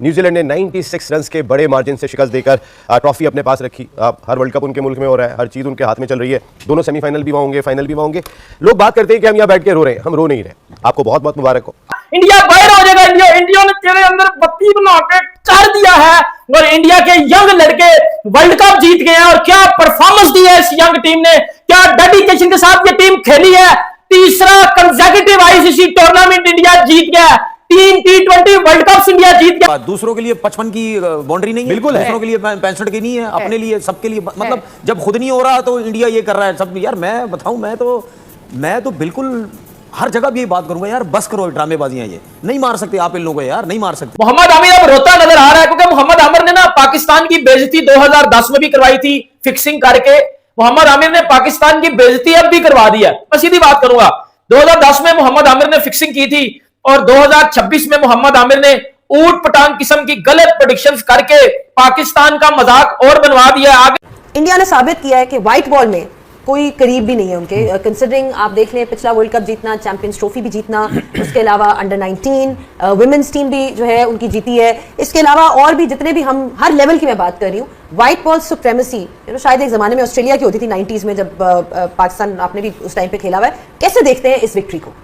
New Zealand ने 96 run के बड़े मार्जिन से शिकस्त देकर ट्रॉफी अपने पास रखी। हर वर्ल्ड कप उनके मुल्क में हो रहा है, हर चीज़ उनके हाथ में चल रही है। दोनों सेमीफाइनल भी वहाँ होंगे, फाइनल भी वहाँ होंगे। लोग बात करते हैं कि हम यहाँ बैठ के रो रहे हैं, हम रो नहीं रहे। आपको बहुत बहुत मुबारक हो। इंडिया बाहर हो जाएगा। इंडिया ने तेरे अंदर बत्ती बना के कर दिया है और इंडिया के यंग लड़के वर्ल्ड कप जीत गए हैं। और क्या परफॉर्मेंस दी है इस यंग टीम ने, क्या डेडिकेशन के साथ ये टीम खेली है। तीसरा कंसेक्यूटिव आईसीसी टूर्नामेंट इंडिया जीत गया, 3 T20 वर्ल्ड कप इंडिया जीत गया। दूसरों के लिए 55 की बाउंड्री नहीं है, बिल्कुल दूसरों के लिए 65 की नहीं है, अपने लिए सबके लिए। मतलब जब खुद नहीं हो रहा तो इंडिया ये कर रहा है सब। यार मैं बताऊं, मैं तो बिल्कुल हर जगह भी ये बात करूंगा यार, बस करो ड्रामेबाजियां, ये नहीं मार सकते आप इन लोगों को यार, नहीं मार सकते। मोहम्मद आमिर अब रोता नजर आ रहा है क्योंकि मोहम्मद आमिर ने ना पाकिस्तान की बेइज्जती 2010 में भी करवाई थी फिक्सिंग करके। मोहम्मद आमिर ने पाकिस्तान की बेइज्जती अब भी करवा दी है। मैं सीधी बात करूंगा, 2010 में मोहम्मद आमिर ने फिक्सिंग की थी और 2026 में मोहम्मद आमिर ने ऊट पटांग किस्म की गलत प्रेडिक्शंस करके पाकिस्तान का मजाक और बनवा दिया। आगे इंडिया ने साबित किया है कि व्हाइट बॉल में कोई करीब भी नहीं है उनके। कंसिडरिंग आप देख लें पिछला वर्ल्ड कप जीतना, चैंपियंस ट्रॉफी भी जीतना, उसके अलावा अंडर 19 वुमेन्स टीम भी जो है उनकी जीती है। इसके अलावा और भी जितने भी, हम हर लेवल की मैं बात कर रही हूँ, व्हाइट बॉल सुप्रेमेसी शायद एक जमाने में ऑस्ट्रेलिया की होती थी 90s में, जब पाकिस्तान आपने भी उस टाइम पे खेला हुआ है। कैसे देखते हैं इस विक्ट्री को?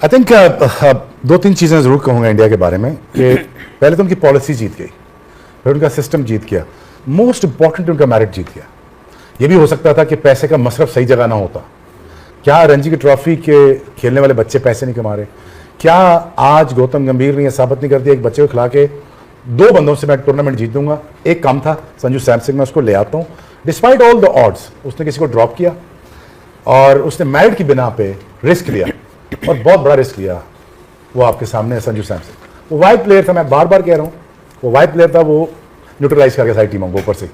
आई थिंक 2-3 चीज़ें ज़रूर कहूँगा इंडिया के बारे में कि पहले तो उनकी पॉलिसी जीत गई, फिर उनका सिस्टम जीत गया, मोस्ट इंपॉर्टेंट उनका मेरिट जीत गया। ये भी हो सकता था कि पैसे का मसरफ सही जगह ना होता। क्या रणजी की ट्रॉफी के खेलने वाले बच्चे पैसे नहीं कमा रहे? क्या आज गौतम गंभीर ने यह साबित नहीं कर दिया एक बच्चे को खिला के 2 बंदों से मैं टूर्नामेंट जीत दूंगा? एक काम था संजू सैमसन, मैं उसको ले आता हूँ। डिस्पाइट ऑल द ऑड्स उसने किसी को ड्रॉप किया और उसने मेरिट की बिना पे रिस्क लिया और बहुत बड़ा रिस्क लिया। वो आपके सामने है संजू सैमसन। वो वाइट प्लेयर था, मैं बार बार कह रहा हूँ, वो वाइट प्लेयर था, वो न्यूट्रलाइज करके सारी टीमों को ऊपर से।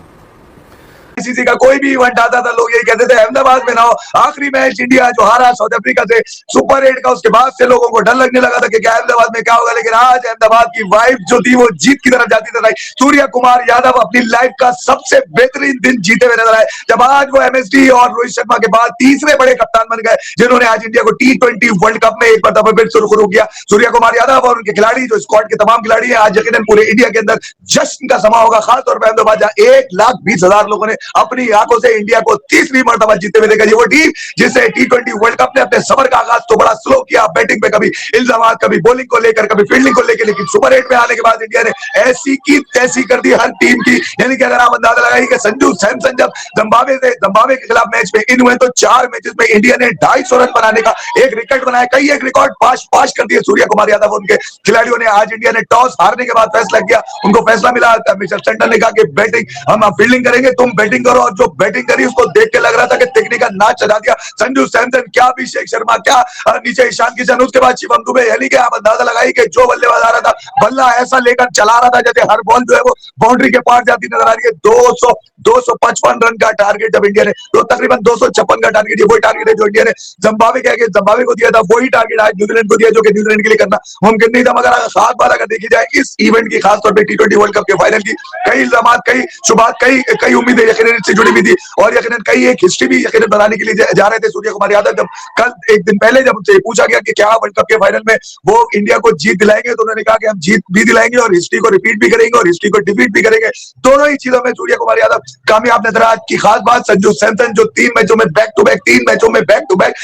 आईसीसी का कोई भी इवेंट आता था लोग यही कहते थे अहमदाबाद में ना हो। आखिरी मैच इंडिया जो हारा साउथ अफ्रीका से सुपर 8 का, उसके बाद से लोगों को डर लगने लगा था कि क्या अहमदाबाद में क्या होगा। लेकिन आज अहमदाबाद की वाइब जो थी वो जीत की तरफ जाती नजर आई। सूर्य कुमार यादव अपनी लाइफ का सबसे बेहतरीन दिन जीते हुए नजर आए जब आज वो एमएसडी और रोहित शर्मा के बाद तीसरे बड़े कप्तान बन गए जिन्होंने आज इंडिया को T20 वर्ल्ड कप में एक मरतबा फिर शुरू किया। सूर्य कुमार यादव और उनके खिलाड़ी, जो स्क्वाड के तमाम खिलाड़ी हैं, आज यकीनन पूरे इंडिया के अंदर जश्न का समा होगा। खासतौर पर अहमदाबाद जहां 1,20,000 लोगों ने अपनी आंखों से इंडिया को तीसरी मरतबा जीते हुए देखा। ये वो टीम जिससे T20 वर्ल्ड कप ने अपने सफर का आगाज तो बड़ा स्लो किया, बैटिंग पे कभी इल्जाम, कभी बॉलिंग को लेकर, कभी फील्डिंग को लेकर, लेकिन सुपर 8 में आने के बाद इंडिया ने ऐसी की तैसी कर दी हर टीम की। यानी कि अगर आप अंदाजा लगाइए कि संजू सैमसन जब जिम्बाब्वे के खिलाफ मैच में इन हुए तो 4 मैचेस में इंडिया ने 250 रन बनाने का एक रिकॉर्ड बनाया। कई एक रिकॉर्ड पाश कर दिए सूर्य कुमार यादव उनके खिलाड़ियों ने। आज इंडिया ने टॉस हारने के बाद फैसला किया, उनको फैसला मिला, मिचेल सेंटर ने कहा कि बैटिंग हम फील्डिंग करेंगे, तुम बैटिंग करो। और जो बैटिंग करी उसको देख के लग रहा था कि तकनीक का नाच चढ़ा दिया संजू सैमसन, क्या अभिषेक शर्मा, क्या नीचे ईशान किशन, उसके बाद शिवम दुबे। यानी कि आप अंदाजा लगाइए कि जो बल्लेबाज आ रहा था बल्ला ऐसा लेकर चला रहा था जैसे हर बॉल जो है वो बाउंड्री के पार जाती नजर आ रही है। 255 रन का टारगेट जब इंडिया ने, तो तकरीबन 256 का टारगेट, ये वही टारगेट है जो इंडिया ने जिम्बाब्वे को दिया था, वही टारगेट आज न्यूजीलैंड को दिया जो कि न्यूजीलैंड के लिए करना मुमकिन नहीं था। मगर खास बात अगर देखी जाए इस इवेंट की, खासतौर पर T20 वर्ल्ड कप के फाइनल की, कई इल्जाम, कई शुभात, कई उम्मीदें यकीनन इससे जुड़ी हुई थी और यकीनन कई एक हिस्ट्री भी यकीनन बनाने के लिए जा रहे थे सूर्य कुमार यादव। जब कल एक दिन पहले जब उनसे पूछा गया कि क्या वर्ल्ड कप के फाइनल में वो इंडिया को जीत दिलाएंगे, तो उन्होंने कहा कि हम जीत भी दिलाएंगे और हिस्ट्री को रिपीट भी करेंगे और हिस्ट्री को डिफीट भी करेंगे। दोनों ही चीजों में सूर्य कुमार यादव कामयाब नजर आए। की खास बात संजू सैमसन जो 3 मैचों में back to back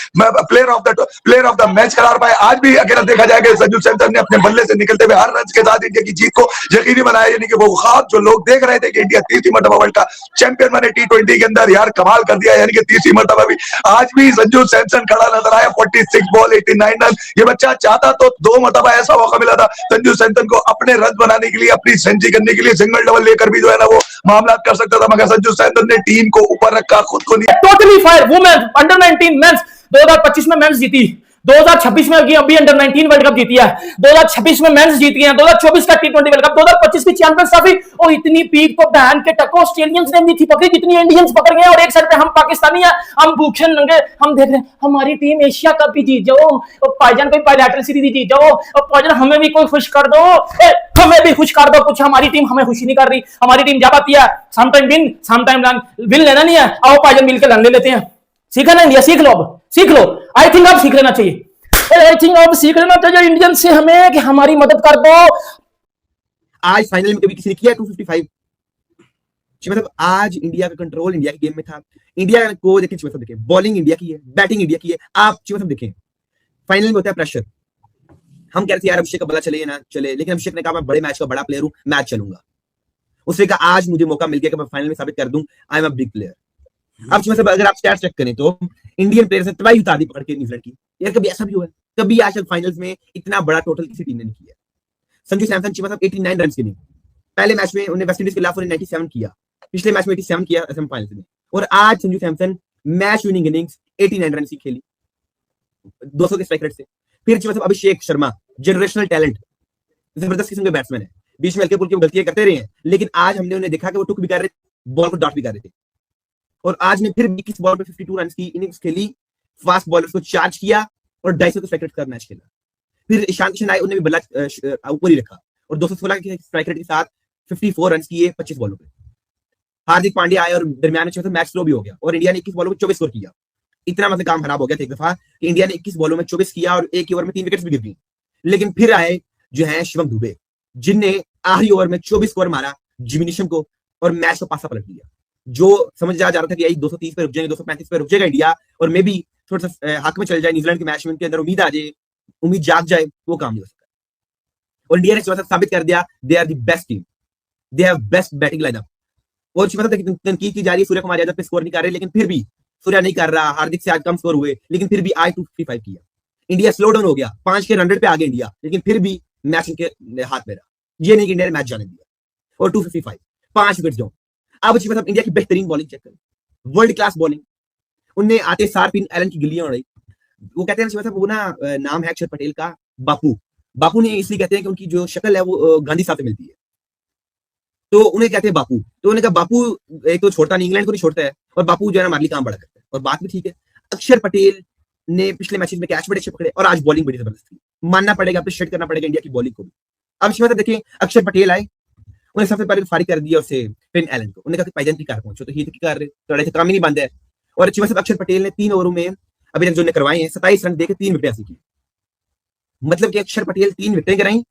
player of the match करार पाए। आज भी अकेला देखा जाएगा संजू सैमसन ने अपने बल्ले से निकलते हुए हर रन के साथ इंडिया की जीत को यकीनी बनाया। यानी कि वो ख्वाब जो लोग देख रहे थे कि इंडिया तीसरी मरतबा वर्ल्ड का चैंपियन बने T20 के अंदर, यार कमाल कर दिया। यानी कि तीसरी मरतबा भी आज भी संजू सैमसन खड़ा नजर आया। 46 बॉल 89 रन। ये बच्चा चाहता तो 2 मरतबा ऐसा मौका मिला था संजू सैमसन को अपने रन बनाने के लिए, अपनी सेंचुरी करने के लिए, सिंगल डबल लेकर भी जो है ना वो मामला कर सकता था। मगर संजू सैमसन ने टीम को ऊपर रखा, खुद को नहीं। Totally fire women under 19 men's 2025 में मेंस जीती, 2026 में अभी अंडर 19 वर्ल्ड कप जीती है, 2026 में मेंस जीत गए हैं, 2024 का T20 वर्ल्ड कप, 2025 की चैंपियंस ट्रॉफी। और इतनी पीक तो बहन के टक्को ऑस्ट्रेलियंस ने नहीं थी पकड़ी जितनी इंडियंस पकड़ गए। और एक साइड पे हम पाकिस्तानी हैं, हम भूखे नंगे, हम देख रहे हैं हमारी टीम एशिया कप भी जीत जाओ, पाईजान कोई बायलैटरल सीरीज जीत जाओ, पाईजान हमें भी कोई खुश कर दो, हमें भी खुश कर दो। कुछ हमारी टीम हमें खुशी नहीं कर रही, हमारी टीम जा पाती है, समटाइम विन समटाइम विन लेना नहीं है, आओ पाईजान मिलकर लड़ लेते हैं। सीखा ना इंडिया, सीख लो, अब सीख लो। आई थिंक अब सीख लेना चाहिए, आई थिंक अब सीख लेना चाहिए इंडियन से हमें कि हमारी मदद कर दो। आज फाइनल में कभी किसी ने किया 255? मतलब आज इंडिया का कंट्रोल इंडिया के गेम में था। इंडिया को देखें, मतलब देखें, बॉलिंग इंडिया की है, बैटिंग इंडिया की है। आप मतलब देखें, फाइनल में होता है प्रेशर। हम कह रहे थे यार अभिषेक का बल्ला चले या ना चले, लेकिन अभिषेक ने कहा मैं बड़े मैच का बड़ा प्लेयर हूं, मैच चलूंगा। उसने कहा आज मुझे मौका मिल गया कि मैं फाइनल में साबित कर दूं I am a big player. अब मतलब अगर आप स्टैट्स चेक करें तो इंडियन प्लेयर्स ने तबाही उतार दी पकड़ के न्यूजीलैंड की। यार कभी ऐसा भी हुआ है? कभी आज तक फाइनल्स में इतना बड़ा टोटल किसी टीम ने नहीं किया। संजू सैमसन मतलब 89 रन की नहीं, पहले मैच में उन्हें वेस्ट इंडीज के खिलाफ 97 किया, पिछले मैच में 87 किया सेमीफाइनल्स में, और आज Sanju Samson match winning innings 89 run की खेली 200 के स्ट्राइक रेट से। फिर मतलब अभिषेक शर्मा जनरेशनल टैलेंट, जबरदस्त किस्म के बैट्समैन है, बीच में हल्के फुल्के गलतियां करते रहे हैं, लेकिन आज हमने उन्हें देखा कि वो टुक भी कर रहे थे, बॉल को डॉट भी कर रहे थे। और आज ने फिर 21 बॉल पे 52 रन की इनिंग्स खेली, फास्ट बॉलर्स को चार्ज किया और 250 के स्ट्राइक रेट का मैच खेला। फिर ईशान किशन आए, उन्हें भी बल्ला ऊपर ही रखा और 216 के स्ट्राइक रेट के साथ 54 रन किए 25 बॉलों पे। हार्दिक पांड्या आए और दरमियान में मैच स्लो भी हो गया और इंडिया ने 21 बॉलों में 24 स्कोर किया। इतना मतलब काम खराब हो गया था एक दफा कि इंडिया ने 21 बॉलों में 24 किया और एक ओवर में 3 विकेट्स भी गिर गई। लेकिन फिर आए जो है शिवम दुबे, जिनने आखिरी ओवर में 24 स्कोर मारा जिमी नीशम को और मैच को पासा पलट दिया। जो समझ जा रहा था कि यही 230 पे रुक जाएंगे, 235 पे रुक जाएगा इंडिया और मे बी थोड़ा सा हक में चल जाए न्यूजीलैंड के मैच में, उनके अंदर उम्मीद आ जाए, उम्मीद जाग जाए, वो काम नहीं हो सकता। और इंडिया ने साबित कर दिया they are the best team, they have best batting lineup. और तनकीद की जा रही है सूर्य कुमार यादव पे स्कोर नहीं कर रहे, लेकिन फिर भी सूर्या नहीं कर रहा, हार्दिक से आज कम स्कोर हुए, लेकिन फिर भी आज 255 किया। इंडिया स्लो डाउन हो गया, 5 के रन रेट पे आ गया इंडिया, लेकिन फिर भी मैच उनके हाथ में रहा। ये नहीं कि इंडिया ने मैच जाने दिया और 255 5 विकेट डाउन। अब मतलब इंडिया की बेहतरीन बॉलिंग चेक करें, वर्ल्ड क्लास बॉलिंग। उनने आते सार फिन एलन की गिल्लियां उड़ाई। वो कहते हैं मतलब वो ना नाम है अक्षर पटेल का बापू। बापू ने इसलिए कहते हैं कि उनकी जो शक्ल है वो गांधी साहब से मिलती है, तो उन्हें कहते हैं बापू। तो उन्होंने कहा बापू एक तो छोड़ता नहीं, इंग्लैंड को नहीं छोड़ता है, और बापू जो है ना हमारे लिए काम बड़ा करता है। और बात भी ठीक है, अक्षर पटेल ने पिछले मैचेस में कैच बड़े अच्छे पकड़े और आज बॉलिंग बड़ी जबरदस्त थी। मानना पड़ेगा, अप्रिशिएट करना पड़ेगा इंडिया की बॉलिंग को भी। अब मतलब देखिए, अक्षर पटेल आए, उन्हें सबसे पहले फारिग कर दिया उसे फिन एलन को। उन्होंने कहा भाईजान की कार पहुंचो, तो ये की कर रहे तो काम ही नहीं बंद है। और अच्छी मतलब अक्षर पटेल ने 3 ओवरों में अभी तक जो करवाए हैं 27 रन देकर 3 विकेट हासिल की। मतलब कि अक्षर पटेल 3 विकेटें गिराई।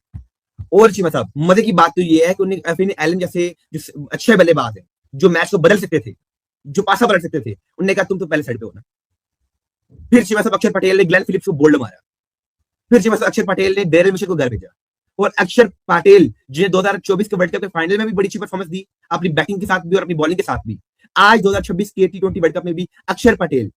और अच्छी मतलब मजे की बात तो ये है कि उन्हें फिन एलन जैसे जो अच्छे बल्लेबाज हैं, जो मैच को बदल सकते थे, जो पासा बदल सकते थे, उन्होंने कहा तुम तो पहले साइड पे होना। फिर मतलब अक्षर पटेल ने ग्लेन फिलिप्स को बोल्ड मारा। फिर मतलब अक्षर पटेल ने डेरिल मिशेल को घर भेजा। और अक्षर पटेल जिन्हें 2024 के वर्ल्ड कप के फाइनल में भी बड़ी अच्छी परफॉर्मेंस दी, अपनी बैटिंग के साथ भी और अपनी बॉलिंग के साथ भी, आज 2026 के T20 वर्ल्ड कप में भी अक्षर पटेल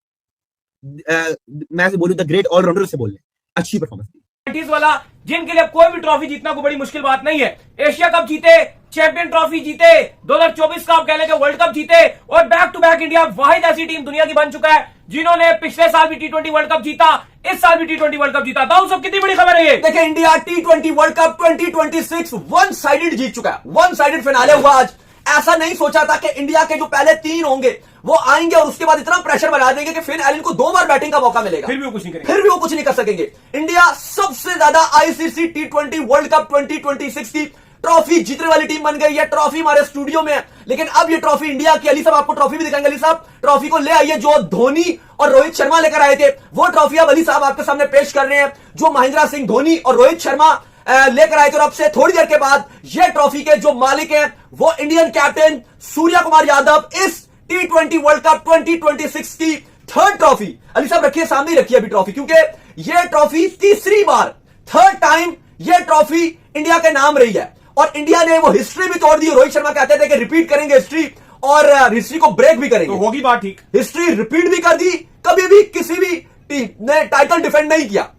मैं से बोलूं द ग्रेट ऑलराउंडर से बोल रहे, अच्छी परफॉर्मेंस दी। वाला जिनके लिए कोई भी ट्रॉफी जीतना कोई बड़ी मुश्किल बात नहीं है। एशिया कप जीते, चैंपियन ट्रॉफी जीते, 2024 का आप कह लें कि वर्ल्ड कप जीते, और बैक टू बैक इंडिया वाहिद ऐसी टीम दुनिया की बन चुका है जिन्होंने पिछले साल भी T20 वर्ल्ड कप जीता, इस साल भी T20 वर्ल्ड कप जीता। दाऊद साहब कितनी बड़ी खबर है ये। देखिए, India T20 world cup 2026 one sided जीत चुका है। वन साइडेड फिनाले हुआ आज। ऐसा नहीं सोचा था कि इंडिया के जो पहले 3 होंगे वो आएंगे और उसके बाद इतना प्रेशर बना देंगे कि फिन एलन को 2 बार बैटिंग का मौका मिलेगा, फिर भी वो कुछ नहीं करेंगे, फिर भी वो कुछ नहीं कर सकेंगे। इंडिया सबसे ज्यादा ICC T20 वर्ल्ड कप 2026 की ट्रॉफी जीतने वाली टीम बन गई है। ट्रॉफी हमारे स्टूडियो में है, लेकिन अब ये ट्रॉफी इंडिया की, अली साहब आपको ट्रॉफी भी दिखाएंगे। अली साहब ट्रॉफी को ले आइए, जो धोनी और रोहित शर्मा लेकर आए थे वो ट्रॉफी अब अली साहब आपके सामने पेश कर रहे हैं, जो महेंद्र सिंह धोनी और रोहित शर्मा लेकर आए थे। और अब से थोड़ी देर के बाद ये ट्रॉफी के जो मालिक हैं वो इंडियन कैप्टन सूर्य कुमार यादव, इस T20 वर्ल्ड कप 2026 की 3rd ट्रॉफी। अली साहब रखिए, सामने ही रखिए अभी ट्रॉफी, क्योंकि ये ट्रॉफी तीसरी बार, 3rd टाइम ये ट्रॉफी इंडिया के नाम रही है। और इंडिया ने वो हिस्ट्री भी तोड़ दी। रोहित शर्मा कहते थे कि रिपीट करेंगे हिस्ट्री, और हिस्ट्री को ब्रेक भी करेंगे। तो होगी बात ठीक, हिस्ट्री रिपीट भी कर दी। कभी भी किसी भी टीम ने टाइटल डिफेंड नहीं किया,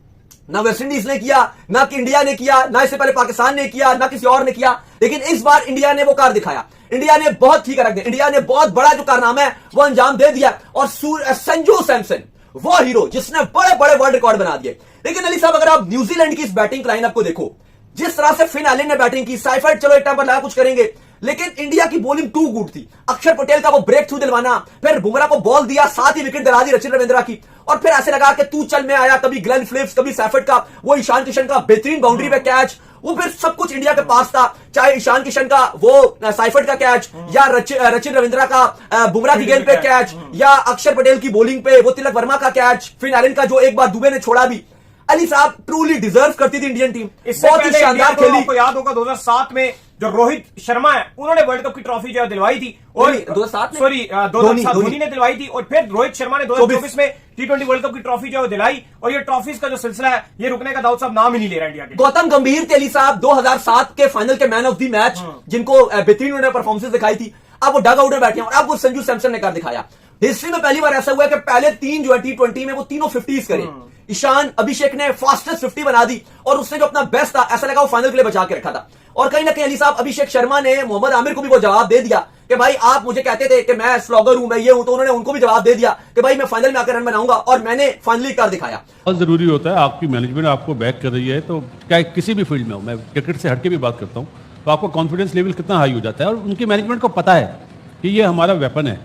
ना वेस्ट इंडीज ने किया, ना कि इंडिया ने किया, ना इससे पहले पाकिस्तान ने किया, ना किसी और ने किया। लेकिन इस बार इंडिया ने वो कर दिखाया। इंडिया ने बहुत ठीक रख दिया, इंडिया ने बहुत बड़ा जो कारनामा है वो अंजाम दे दिया। और संजू सैमसन वो हीरो जिसने बड़े बड़े वर्ल्ड रिकॉर्ड बना दिए। लेकिन अली साहब, अगर आप न्यूजीलैंड की इस बैटिंग लाइनअप को देखो, जिस तरह से फिन एलन ने बैटिंग की, साइफर्ट चलो एक टाइम पर लगा कुछ करेंगे, लेकिन इंडिया की बॉलिंग टू गुड थी। अक्षर पटेल का वो ब्रेक थ्रू दिलवाना, फिर बुमराह को बॉल दिया, साथ ही विकेट दिला दी रचिन रविंद्रा की, और फिर ऐसे लगा कि तू चल में आया। कभी ग्लेन फिलिप्स, कभी सैफर्ट का वो ईशान किशन का बेहतरीन बाउंड्री पे कैच, वो फिर सब कुछ इंडिया के पास था। चाहे ईशान किशन का वो साइफर्ट का कैच, या रचिन रविंद्रा का बुमराह की गेंद पे कैच, या अक्षर पटेल की बॉलिंग पे वो तिलक वर्मा का कैच, फिन एलन का जो एक बार दुबे ने छोड़ा भी। अली साहब ट्रूली डिजर्व करती थी इंडियन टीम, इससे बहुत ही पहले शानदार इंडिया को खेली। आपको याद होगा 2007 में जो रोहित शर्मा है उन्होंने वर्ल्ड कप की ट्रॉफी जो है दिलवाई थी, और 2007 में? सॉरी 2007 धोनी ने दिलवाई थी, और फिर रोहित शर्मा ने 2024 में T20 वर्ल्ड कप की ट्रॉफी जो है दिलाई। और ये ट्रॉफीज का जो सिलसिला है ये रुकने का दाऊद साहब नाम ही नहीं ले रहा इंडिया के। गौतम गंभीर थे अली साहब 2007 के फाइनल के मैन ऑफ द मैच, जिनको बेहतरीन उन्होंने परफॉर्मेंस दिखाई थी। अब वो डग आउट में बैठे हैं और अब वो संजू सैमसन ने कर दिखाया। हिस्ट्री में पहली बार ऐसा हुआ है कि पहले 3 जो है T20 में वो तीनों 50s करे। ईशान अभिषेक ने फास्टेस्ट 50 बना दी और उसने जो अपना बेस्ट था ऐसा लगा वो फाइनल के लिए बचा के रखा था। और कहीं ना कहीं अली साहब अभिषेक शर्मा ने मोहम्मद आमिर को भी वो जवाब दे दिया कि भाई आप मुझे कहते थे कि मैं स्लॉगर हूं, मैं ये हूं, तो उन्होंने उनको भी जवाब दे दिया कि भाई मैं फाइनल में आकर रन बनाऊंगा, और मैंने फाइनली कर दिखाया। बहुत ज़रूरी होता है, आपकी मैनेजमेंट आपको बैक कर रही है तो क्या किसी भी फील्ड में हो, मैं क्रिकेट से हटके भी बात करता हूँ, तो आपको कॉन्फिडेंस लेवल कितना हाई हो जाता है। और उनकी मैनेजमेंट को पता है कि ये हमारा वेपन है,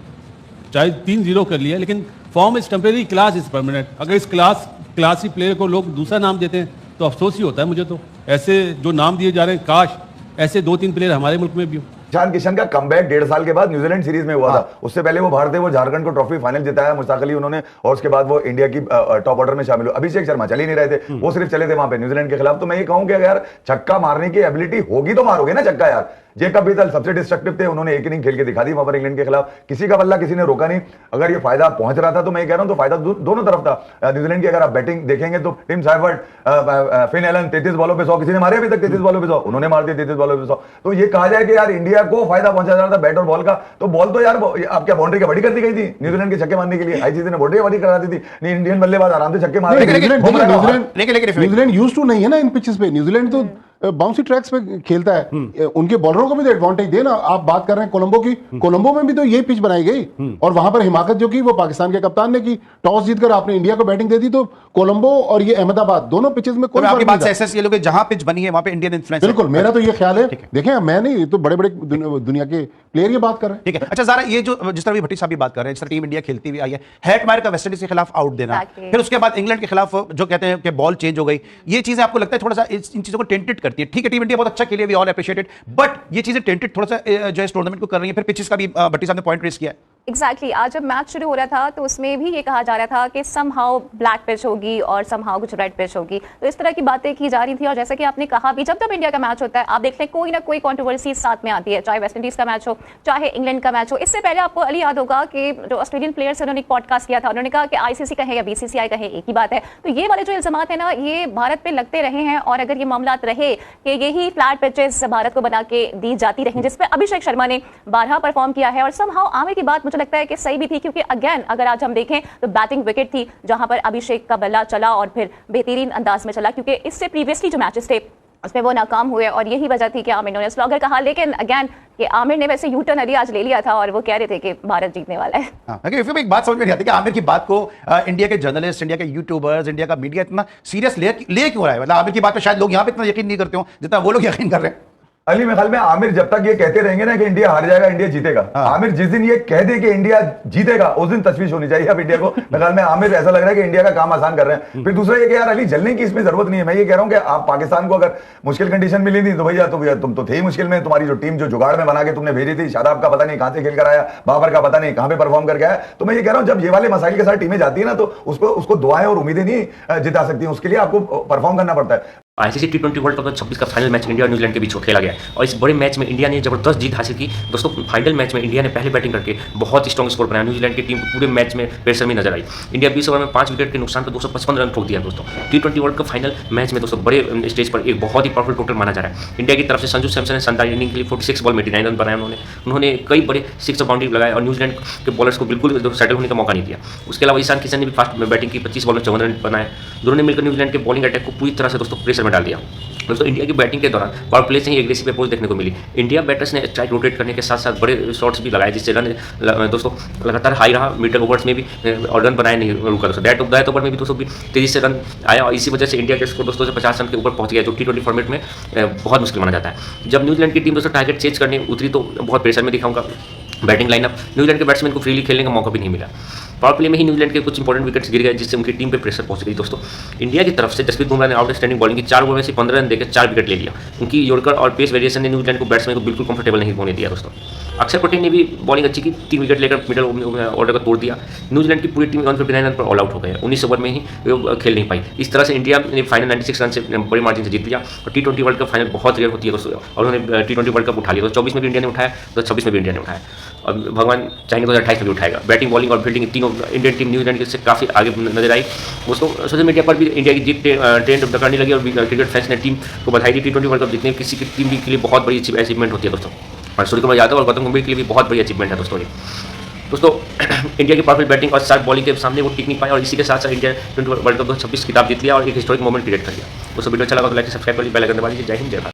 चाहे 3-0 कर लिया, लेकिन form is temporary, class is permanent. अगर इस क्लासी प्लेयर को लोग दूसरा नाम देते हैं तो अफसोस ही होता है मुझे। तो ऐसे जो नाम दिए जा रहे हैं, काश ऐसे 2-3 प्लेयर हमारे मुल्क में भी हो। ईशान किशन का कमबैक 1.5 साल के बाद न्यूजीलैंड सीरीज में हुआ था। उससे पहले वो बाहर थे, वो झारखंड को ट्रॉफी फाइनल जिताया मुश्ताक अली उन्होंने, और उसके बाद वो इंडिया की टॉप ऑर्डर में शामिल हुए। अभिषेक शर्मा चल ही नहीं रहे थे, वो सिर्फ चले थे वहां पे न्यूजीलैंड के खिलाफ। तो मैं ये कहूं कि यार छक्का मारने की एबिलिटी होगी तो मारोगे ना छक्का यार। जेकब बीतल सबसे डिस्ट्रक्टिव थे, उन्होंने एक इनिंग खेल के दिखा दी वहां पर इंग्लैंड के खिलाफ, किसी का बल्ला किसी ने रोका नहीं। अगर ये फायदा पहुंच रहा था तो मैं कह रहा हूं तो फायदा दोनों तरफ था न्यूजीलैंड की। अगर आप बैटिंग देखेंगे तो टिम साइफर्ट, फिन एलन 33 बॉलों पे 100, किसी ने मारे अभी तक 33 बॉलों पे 100, उन्होंने मार दिया 33 बॉलों पे 100। तो ये कहा जाए कि यार इंडिया को फायदा पहुंचा जा रहा था बैट और बॉल का, तो बॉल तो यार आप क्या बाउंड्री का बड़ी कर दी गई थी न्यूजीलैंड के छक्के मारने के लिए। आई चीज ने बाउंड्री बड़ी करा दी थी, नहीं इंडियन बल्लेबाज आराम से छक्के मार रहे थे। न्यूजीलैंड यूज्ड टू नहीं है ना इन पिचेस पे, न्यूजीलैंड तो बाउंसी ट्रैक्स पे खेलता है। उनके बॉलरों को भी एडवांटेज देना। आप बात कर रहे हैं कोलंबो की, कोलंबो में भी तो यही पिच बनाई गई, और वहां पर हिमाकत जो की वो पाकिस्तान के कप्तान ने की। टॉस जीतकर आपने इंडिया को बैटिंग दे दी, तो कोलंबो और ये अहमदाबाद दोनों पिचेस में कोई आपकी बात से ये लोग जहां पिच बनी है वहां पे इंडियन इन्फ्लुएंस। बिल्कुल, मेरा तो ये ख्याल है। देखें मैं नहीं, ये तो बड़े बड़े दुनिया के प्लेयर ये बात कर रहे हैं। ठीक है, अच्छा ज़रा ये जो जिस तरह भी भट्टी साहब भी बात कर रहे हैं, जिस तरह टीम इंडिया खेलती हुई आई है, हैटमायर का वेस्टइंडीज के खिलाफ आउट देना, फिर उसके बाद इंग्लैंड के खिलाफ जो कहते हैं कि बॉल चेंज हो गई, ये चीजें आपको लगता है थोड़ा सा इन चीजों को टेंटेड करती है? ठीक है, टीम इंडिया बहुत अच्छा खेली, वी ऑल अप्रिशिएटेड, बट ये चीजें टेंटेड थोड़ा सा जो इस टूर्नामेंट को कर रही है। फिर पिचेस का भी भट्टी साहब ने पॉइंट रेज किया है। एग्जैक्टली आज जब मैच शुरू हो रहा था तो उसमें भी ये कहा जा रहा था कि समहाउ ब्लैक पिच होगी और समहाउ कुछ रेड पिच होगी, तो इस तरह की बातें की जा रही थी। और जैसे कि आपने कहा भी, जब जब इंडिया का मैच होता है आप देख लें कोई ना कोई कंट्रोवर्सी साथ में आती है, चाहे वेस्ट इंडीज का मैच हो चाहे इंग्लैंड का मैच हो। इससे पहले आपको अली याद होगा कि जो ऑस्ट्रेलियन प्लेयर्स उन्होंने एक पॉडकास्ट किया था, उन्होंने कहा कि ICC कहे या BCCI कहे एक ही बात है। तो ये वाले जो इल्जामात है ना, ये भारत पे लगते रहे हैं, और अगर ये मामलात रहे कि यही फ्लैट पिचेस भारत को बना के दी जाती रही, जिसपे अभिषेक शर्मा ने 12 परफॉर्म किया है। और समहाउ आमिर की बात मुझे लगता है कि सही भी थी, क्योंकि अगेन अगर आज हम देखें तो बैटिंग विकेट थी जहां पर अभिषेक का बल्ला चला और फिर बेहतरीन अंदाज में चला, क्योंकि इससे प्रीवियसली जो मैचेस थे उसमें वो नाकाम हुए, और यही वजह थी कि आमिर ने स्लॉगर कहा। लेकिन अगेन कि आमिर ने वैसे यू टर्न अली आज ले लिया था और वो कह रहे थे कि भारत जीतने वाला है। फिर एक बात समझ में नहीं आती कि आमिर की बात को इंडिया के जर्नलिस्ट, इंडिया के यूट्यूबर्स, इंडिया का मीडिया इतना सीरियस ले क्यों रहा है? मतलब आमिर की बात पे शायद लोग यहाँ पे इतना यकीन नहीं करते हो जितना वो लोग यकीन कर रहे हैं। अली मेरे ख्याल में आमिर जब तक ये कहते रहेंगे ना कि इंडिया हार जाएगा, इंडिया जीतेगा, आमिर जिस दिन ये कह दे कि इंडिया जीतेगा उस दिन तशवीश होनी चाहिए अब इंडिया को। मेरे ख्याल में आमिर ऐसा लग रहा है कि इंडिया का काम आसान कर रहे हैं। फिर दूसरा ये कि यार अली जलने की इसमें जरूरत नहीं है। मैं ये कह रहा हूं कि आप पाकिस्तान को अगर मुश्किल कंडीशन मिली थी तो भैया तुम तो थे ही मुश्किल में। तुम्हारी जो टीम जो जुगाड़ में बना के तुमने भेजी थी, शादाब का पता नहीं कहां से खेल कर आया, बाबर का पता नहीं कहां पे परफॉर्म करके आया। तो मैं ये कह रहा हूं जब ये वाले मसाइल के साथ टीमें जाती है ना तो उसको दुआएं और उम्मीदें नहीं जिता सकती, उसके लिए आपको परफॉर्म करना पड़ता है। ICC T20 वर्ल्ड कप 26 का फाइनल मैच इंडिया और न्यूजीलैंड के बीच खेला गया और इस बड़े मैच में इंडिया ने जबरदस्त जीत हासिल की। दोस्तों फाइनल मैच में इंडिया ने पहले बैटिंग करके बहुत स्ट्रॉन्ग स्कोर बनाया, न्यूजीलैंड की टीम पूरे मैच में प्रेशर में नजर आई। इंडिया 20 ओवर में 5 विकेट के नुकसान पर 255 रन ठोक दिया। दोस्तों T20 world cup final match में दोस्तों बड़े स्टेज पर एक बहुत ही पावरफुल टोटल माना जा रहा है। इंडिया की तरफ से संजू सैमसन ने शानदार इनिंग के लिए 46 बॉल में 89 रन बनाए। उन्होंने कई बड़े 6 बाउंड्री लगाए और न्यूजीलैंड के बॉलर्स को बिल्कुल सेटल होने का मौका नहीं दिया। उसके अलावा ईशान किशन ने भी फास्ट बैटिंग की, 25 बॉल में 54 रन बनाए। दोनों ने मिलकर न्यूजीलैंड के बॉलिंग अटैक को पूरी तरह से दोस्तों प्रेशर में डाल दिया। दोस्तों इंडिया की बैटिंग के दौरान पावर प्ले से ही एग्रेसिव अप्रोच देखने को मिली। इंडिया बैटर्स ने स्ट्राइक रोटेट करने के साथ साथ बड़े शॉट्स भी लगाए, जिससे रन दोस्तों लगातार हाई रहा। मिडल ओवर्स में भी और रन बनाए नहीं रुका। दोस्तों डेथ ओवर में भी दोस्तों भी तेजी से रन आया और इसी वजह से इंडिया के स्कोर दोस्तों से 50 रन के ऊपर पहुंच गया, जो T20 फॉर्मेट में बहुत मुश्किल माना जाता है। जब न्यूजीलैंड की टीम दोस्तों टारगेट चेंज करने उतरी तो बहुत प्रेशर में दिखाऊंगा बैटिंग लाइनअप। न्यूजीलैंड के बैट्समैन को फ्रीली खेलने का मौका भी नहीं मिला। पावर प्ले में ही न्यूजीलैंड के कुछ इंपॉर्टेंट विकेट्स गिर गए, जिससे उनकी टीम पे प्रेशर पहुंच गई। दोस्तों इंडिया की तरफ से जसप्रीत बुमराह ने आउटस्टैंडिंग बॉलिंग की, 4 ओवर में से 15 रन देकर 4 विकेट ले लिया। उनकी यॉर्कर और पेस वेरिएशन ने न्यूजीलैंड को बैट्समैन को बिल्कुल कंफर्टेबल नहीं होने दिया। दोस्तों अक्षर पटेल ने भी बॉलिंग अच्छी की, 3 विकेट लेकर मिडल ऑर्डर को तोड़ दिया। न्यूजीलैंड की पूरी टीम 159 रन पर ऑल आउट हो गए, 19 ओवर में ही वो खेल नहीं पाई। इस तरह से इंडिया ने फाइनल 96 रन से बड़े मार्जिन से जीत लिया। और T20 वर्ल्ड कप फाइनल बहुत रेयर होती है दोस्तों, और उन्होंने T20 वर्ल्ड कप उठा लिया। 2024 में भी इंडिया ने उठाया, 2026 में भी इंडिया ने उठाया, और भगवान चाहेंगे 2028 में भी उठाएगा। बैटिंग, बॉलिंग और फील्डिंग तीनों इंडियन टीम न्यूजीलैंड से काफ़ी आगे नजर आई दोस्तों। सोशल मीडिया पर भी इंडिया की जीत ट्रेंड करने लगी, और क्रिकेट फैंस ने टीम को बधाई दी। T20 वर्ल्ड कप जीतने किसी की टीम के लिए बहुत बड़ी अचीवमेंट होती है दोस्तों, और सूर्यकुमार यादव और गौतम गंभीर के लिए भी बहुत बड़ी अचीवमेंट है दोस्तों। इंडिया की परफेक्ट बैटिंग और शार्प बॉलिंग के सामने वो टिक नहीं पाए, और इसी के साथ साथ इंडिया T20 वर्ल्ड कप 2026 खिताब जीत लिया और एक हिस्टोरिक मोमेंट क्रिएट कर लिया। दोस्तों वीडियो अच्छा लगा तो लाइक सब्सक्राइब कर लीजिए, बेल आइकन दबा लीजिए। जय हिंद, जय भारत।